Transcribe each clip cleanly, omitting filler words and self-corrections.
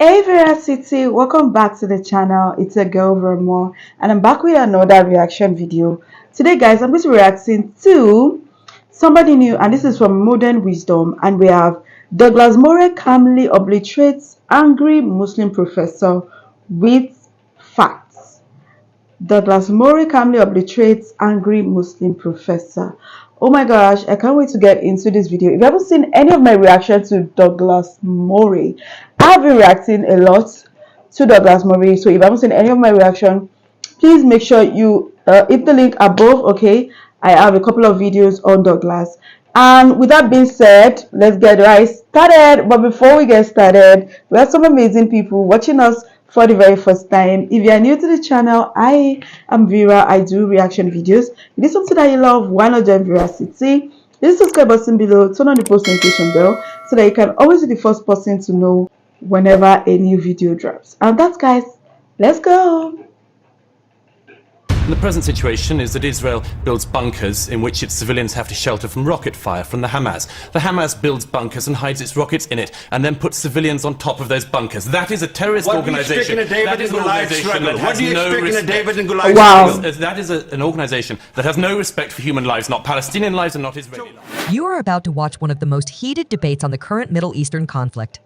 Hey Veracity, welcome back to the channel. It's a girl Vermore and I'm back with another reaction video. Today guys, I'm going to be reacting to somebody new, and this is from Modern Wisdom, and we have Douglas Murray calmly obliterates angry Muslim professor with facts. Douglas Murray calmly obliterates angry Muslim professor. Oh my gosh, I can't wait to get into this video. If you haven't seen any of my reactions to Douglas Murray, I've been reacting a lot to Douglas Murray. So if you haven't seen any of my reaction, please make sure you hit the link above. Okay, I have a couple of videos on Douglas. And with that being said, let's get right started. But before we get started, we have some amazing people watching us for the very first time. If you are new to the channel, I am Vera. I do reaction videos. If it is something that you love, why not join Veracity? Hit the subscribe button below, turn on the post notification bell so that you can always be the first person to know whenever a new video drops. And that's guys, let's go. The present situation is that Israel builds bunkers in which its civilians have to shelter from rocket fire from the Hamas. The Hamas builds bunkers and hides its rockets in it, and then puts civilians on top of those bunkers. That is a terrorist organization. That is an organization that has no respect. Wow. That is an organization that has no respect for human lives, not Palestinian lives and not Israeli lives. You are about to watch one of the most heated debates on the current Middle Eastern conflict.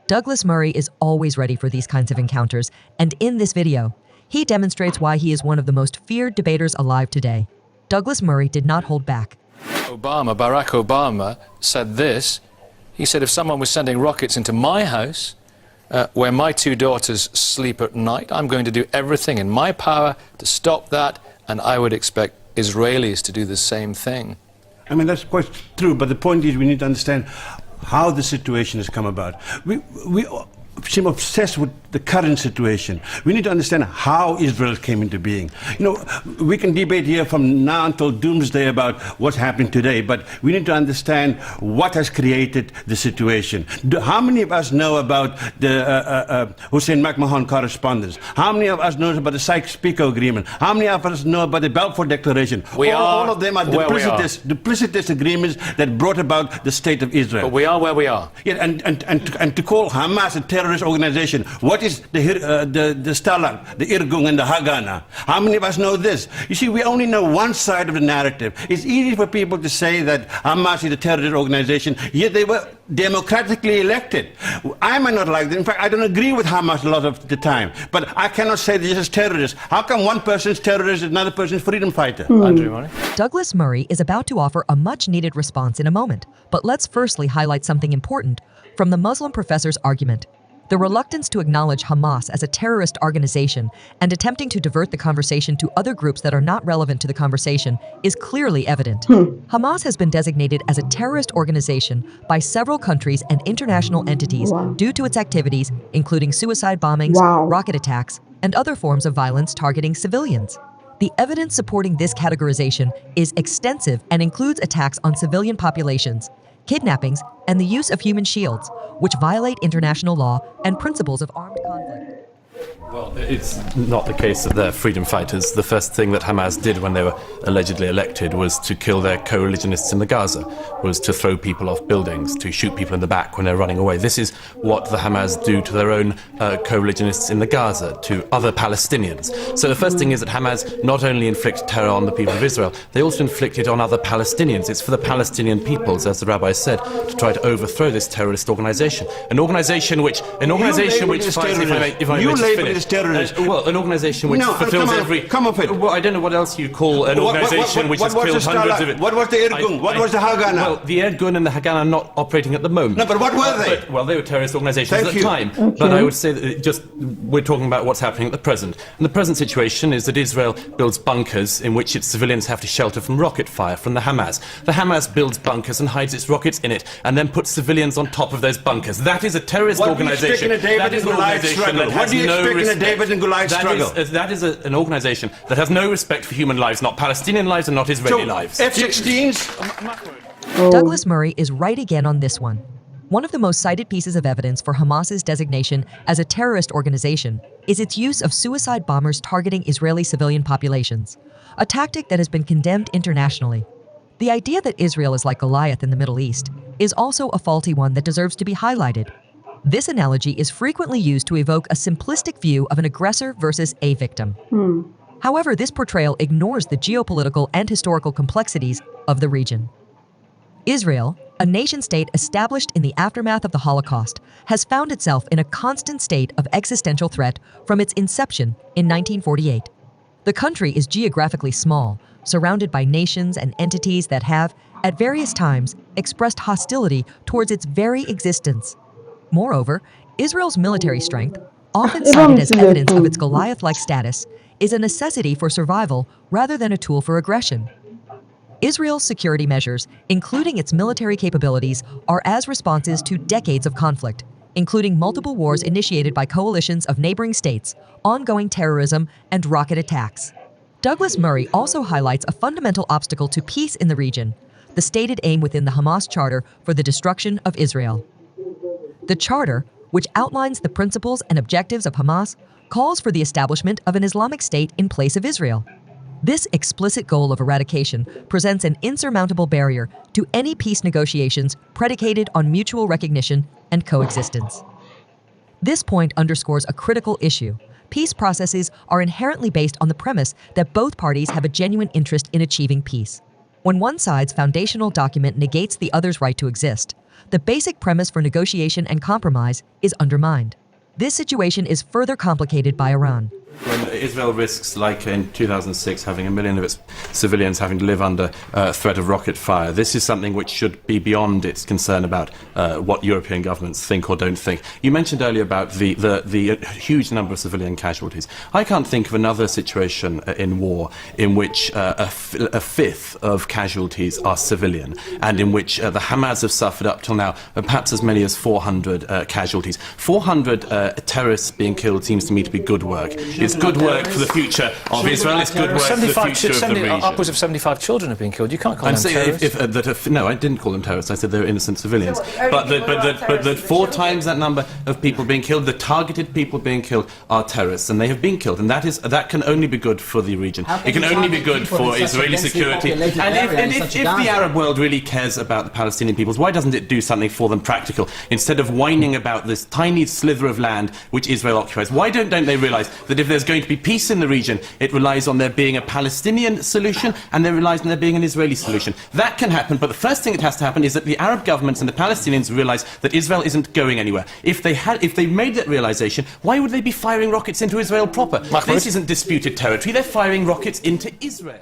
Douglas Murray is always ready for these kinds of encounters, and in this video, he demonstrates why he is one of the most feared debaters alive today. Douglas Murray did not hold back. Barack Obama said this. He said if someone was sending rockets into my house, where my two daughters sleep at night, I'm going to do everything in my power to stop that, and I would expect Israelis to do the same thing. I mean, that's quite true, but the point is we need to understand how the situation has come about. We seem obsessed with the current situation. We need to understand how Israel came into being. You know, we can debate here from now until doomsday about what's happening today, but we need to understand what has created the situation. How many of us know about the Hussein McMahon correspondence? How many of us know about the Sykes-Picot Agreement? How many of us know about the Balfour Declaration? All of them are duplicitous agreements that brought about the state of Israel. But we are where we are. Yeah, and to call Hamas a terrorist organization, what is the Stalag, the Irgun and the Haganah? How many of us know this? You see, we only know one side of the narrative. It's easy for people to say that Hamas is a terrorist organization, yet they were democratically elected. I might not like that. In fact, I don't agree with Hamas a lot of the time, but I cannot say they're just terrorists. How come one person's terrorist and another person's freedom fighter? Douglas Murray is about to offer a much-needed response in a moment, but let's firstly highlight something important from the Muslim professor's argument. The reluctance to acknowledge Hamas as a terrorist organization and attempting to divert the conversation to other groups that are not relevant to the conversation is clearly evident. Hamas has been designated as a terrorist organization by several countries and international entities due to its activities, including suicide bombings, rocket attacks, and other forms of violence targeting civilians. The evidence supporting this categorization is extensive and includes attacks on civilian populations, kidnappings, and the use of human shields, which violate international law and principles of armed conflict. Well, it's not the case that they're freedom fighters. The first thing that Hamas did when they were allegedly elected was to kill their co-religionists in the Gaza, was to throw people off buildings, to shoot people in the back when they're running away. This is what the Hamas do to their own co-religionists in the Gaza, to other Palestinians. So the first thing is that Hamas not only inflict terror on the people of Israel, they also inflict it on other Palestinians. It's for the Palestinian peoples, as the rabbi said, to try to overthrow this terrorist organization. An organization which fights, if I may just finish. Well, an organization which fulfills every... Come off it. Well, I don't know what else you call an organization which has killed hundreds of it. What was the Irgun? What was the Haganah? Well, the Irgun and the Haganah are not operating at the moment. No, but what were they? Well, they were terrorist organizations at the time. Okay. But I would say that we're talking about what's happening at the present. And the present situation is that Israel builds bunkers in which its civilians have to shelter from rocket fire from the Hamas. The Hamas builds bunkers and hides its rockets in it, and then puts civilians on top of those bunkers. That is a terrorist organization. That is an organization that has no respect. David and Goliath struggle. That is an organization that has no respect for human lives, not Palestinian lives and not Israeli lives. F-16s? Douglas Murray is right again on this one. One of the most cited pieces of evidence for Hamas's designation as a terrorist organization is its use of suicide bombers targeting Israeli civilian populations, a tactic that has been condemned internationally. The idea that Israel is like Goliath in the Middle East is also a faulty one that deserves to be highlighted. This analogy is frequently used to evoke a simplistic view of an aggressor versus a victim. However, this portrayal ignores the geopolitical and historical complexities of the region. Israel, a nation-state established in the aftermath of the Holocaust, has found itself in a constant state of existential threat from its inception in 1948. The country is geographically small, surrounded by nations and entities that have, at various times, expressed hostility towards its very existence. Moreover, Israel's military strength, often cited as evidence of its Goliath-like status, is a necessity for survival rather than a tool for aggression. Israel's security measures, including its military capabilities, are as responses to decades of conflict, including multiple wars initiated by coalitions of neighboring states, ongoing terrorism, and rocket attacks. Douglas Murray also highlights a fundamental obstacle to peace in the region, the stated aim within the Hamas Charter for the destruction of Israel. The Charter, which outlines the principles and objectives of Hamas, calls for the establishment of an Islamic State in place of Israel. This explicit goal of eradication presents an insurmountable barrier to any peace negotiations predicated on mutual recognition and coexistence. This point underscores a critical issue. Peace processes are inherently based on the premise that both parties have a genuine interest in achieving peace. When one side's foundational document negates the other's right to exist, the basic premise for negotiation and compromise is undermined. This situation is further complicated by Iran. When Israel risks, like in 2006, having 1 million of its civilians having to live under threat of rocket fire, this is something which should be beyond its concern about what European governments think or don't think. You mentioned earlier about the huge number of civilian casualties. I can't think of another situation in war in which a fifth of casualties are civilian, and in which the Hamas have suffered up till now perhaps as many as 400 casualties. 400 terrorists being killed seems to me to be good work. It's good work for the future of Israel. It's good work for the future of the region. Upwards of 75 children have been killed. You can't call them terrorists. No, I didn't call them terrorists. I said they were innocent civilians. But that 4 times that number of people being killed, the targeted people being killed, are terrorists, and they have been killed. And that can only be good for the region. It can only be good for Israeli security. And if the Arab world really cares about the Palestinian peoples, why doesn't it do something for them practical instead of whining about this tiny slither of land which Israel occupies? Why don't they realise that if there's going to be peace in the region, it relies on there being a Palestinian solution and there relies on there being an Israeli solution? That can happen, but the first thing that has to happen is that the Arab governments and the Palestinians realise that Israel isn't going anywhere. If they made that realisation, why would they be firing rockets into Israel proper? This isn't disputed territory. They're firing rockets into Israel.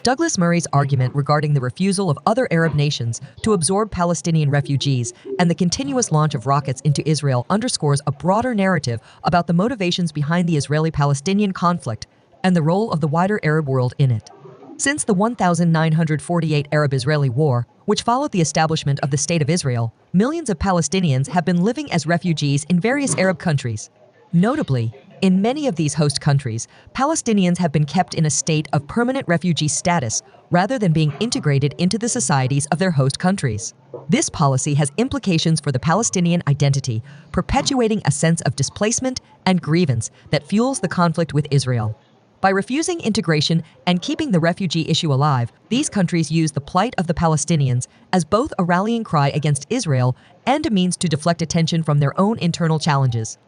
Douglas Murray's argument regarding the refusal of other Arab nations to absorb Palestinian refugees and the continuous launch of rockets into Israel underscores a broader narrative about the motivations behind the Israeli-Palestinian conflict and the role of the wider Arab world in it. Since the 1948 Arab-Israeli War, which followed the establishment of the State of Israel, millions of Palestinians have been living as refugees in various Arab countries. Notably, in many of these host countries, Palestinians have been kept in a state of permanent refugee status rather than being integrated into the societies of their host countries. This policy has implications for the Palestinian identity, perpetuating a sense of displacement and grievance that fuels the conflict with Israel. By refusing integration and keeping the refugee issue alive, these countries use the plight of the Palestinians as both a rallying cry against Israel and a means to deflect attention from their own internal challenges.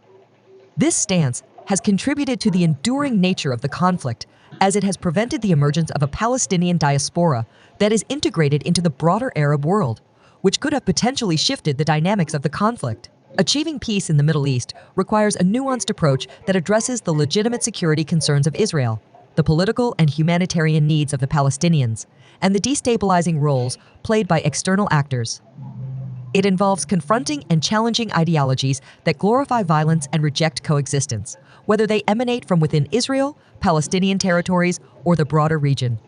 This stance has contributed to the enduring nature of the conflict, as it has prevented the emergence of a Palestinian diaspora that is integrated into the broader Arab world, which could have potentially shifted the dynamics of the conflict. Achieving peace in the Middle East requires a nuanced approach that addresses the legitimate security concerns of Israel, the political and humanitarian needs of the Palestinians, and the destabilizing roles played by external actors. It involves confronting and challenging ideologies that glorify violence and reject coexistence, whether they emanate from within Israel, Palestinian territories, or the broader region.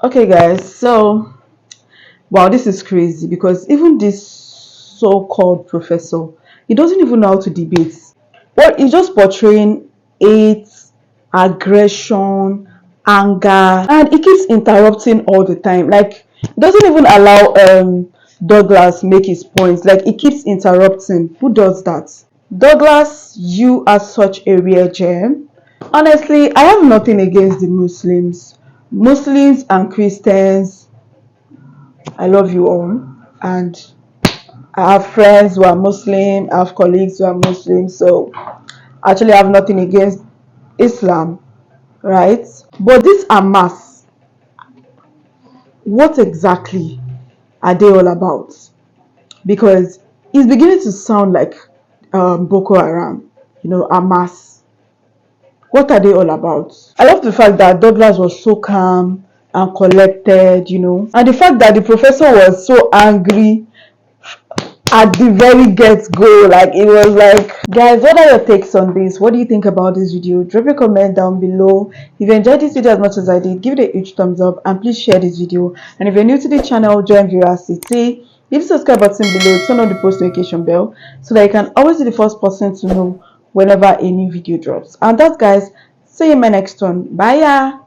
Okay, guys, so wow, this is crazy because even this so-called professor, he doesn't even know how to debate. Well, he's just portraying hate, aggression, anger, and he keeps interrupting all the time. Like, he doesn't even allow Douglas make his points. Like, he keeps interrupting. Who does that? Douglas, you are such a real gem. Honestly, I have nothing against the Muslims and Christians. I love you all, and I have friends who are Muslim, I have colleagues who are Muslim, so actually I have nothing against Islam, right? But this Hamas, what exactly are they all about? Because it's beginning to sound like Boko Haram, Hamas. What are they all about? I love the fact that Douglas was so calm and collected, and the fact that the professor was so angry at the very get-go. Like, it was like, guys, what are your takes on this? What do you think about this video? Drop a comment down below. If you enjoyed this video as much as I did, give it a huge thumbs up and please share this video. And if you're new to the channel, join Curiosity. Hit the subscribe button below, turn on the post notification bell so that you can always be the first person to know whenever a new video drops. And that's, guys, see you in my next one. Bye.